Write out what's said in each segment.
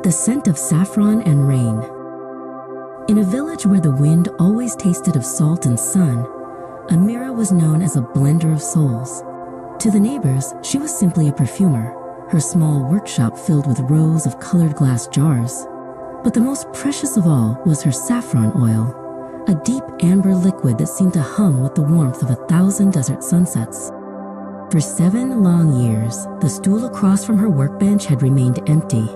the scent of saffron and rain. In a village where the wind always tasted of salt and sun, Amira was known as a blender of souls. To the neighbors, she was simply a perfumer, her small workshop filled with rows of colored glass jars. But the most precious of all was her saffron oil, a deep amber liquid that seemed to hum with the warmth of 1,000 desert sunsets. For 7 long years, the stool across from her workbench had remained empty.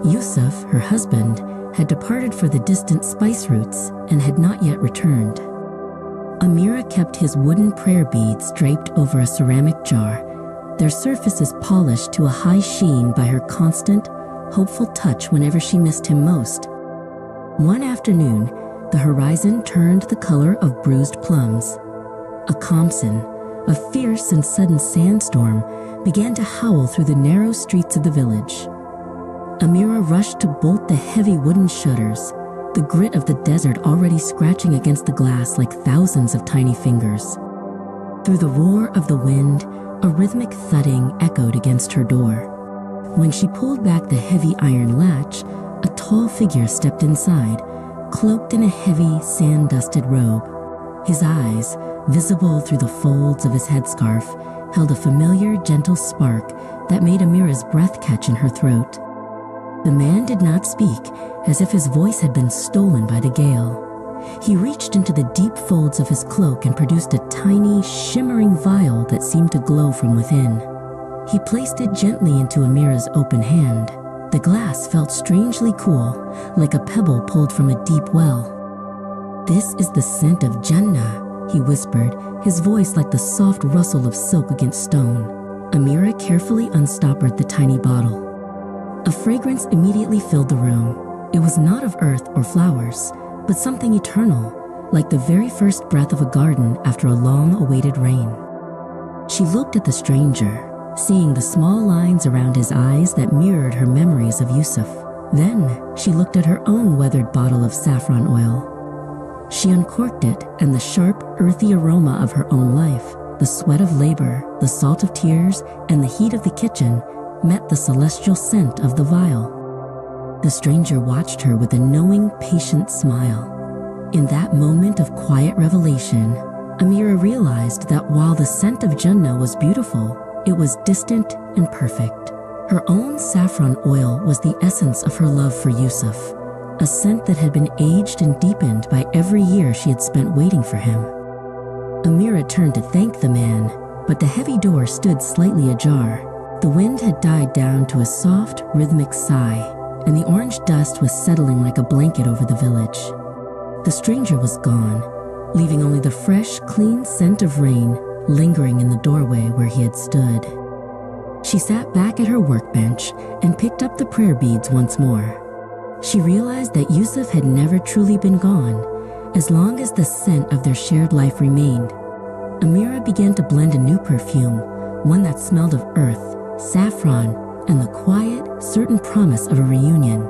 Yusuf, her husband, had departed for the distant spice routes and had not yet returned. Amira kept his wooden prayer beads draped over a ceramic jar, their surfaces polished to a high sheen by her constant, hopeful touch whenever she missed him most. One afternoon, the horizon turned the color of bruised plums. A Khamsin, a fierce and sudden sandstorm, began to howl through the narrow streets of the village. Amira rushed to bolt the heavy wooden shutters, the grit of the desert already scratching against the glass like thousands of tiny fingers. Through the roar of the wind, a rhythmic thudding echoed against her door. When she pulled back the heavy iron latch, a tall figure stepped inside, cloaked in a heavy, sand-dusted robe. His eyes, visible through the folds of his headscarf, held a familiar, gentle spark that made Amira's breath catch in her throat. The man did not speak, as if his voice had been stolen by the gale. He reached into the deep folds of his cloak and produced a tiny, shimmering vial that seemed to glow from within. He placed it gently into Amira's open hand. The glass felt strangely cool, like a pebble pulled from a deep well. "This is the scent of Jannah," he whispered, his voice like the soft rustle of silk against stone. Amira carefully unstoppered the tiny bottle. A fragrance immediately filled the room. It was not of earth or flowers, but something eternal, like the very first breath of a garden after a long-awaited rain. She looked at the stranger, seeing the small lines around his eyes that mirrored her memories of Yusuf. Then she looked at her own weathered bottle of saffron oil. She uncorked it, and the sharp, earthy aroma of her own life, the sweat of labor, the salt of tears, and the heat of the kitchen, met the celestial scent of the vial. The stranger watched her with a knowing, patient smile. In that moment of quiet revelation, Amira realized that while the scent of Jannah was beautiful, it was distant and perfect. Her own saffron oil was the essence of her love for Yusuf, a scent that had been aged and deepened by every year she had spent waiting for him. Amira turned to thank the man, but the heavy door stood slightly ajar. The wind had died down to a soft, rhythmic sigh, and the orange dust was settling like a blanket over the village. The stranger was gone, leaving only the fresh, clean scent of rain lingering in the doorway where he had stood. She sat back at her workbench and picked up the prayer beads once more. She realized that Yusuf had never truly been gone, as long as the scent of their shared life remained. Amira began to blend a new perfume, one that smelled of earth, saffron, and the quiet, certain promise of a reunion.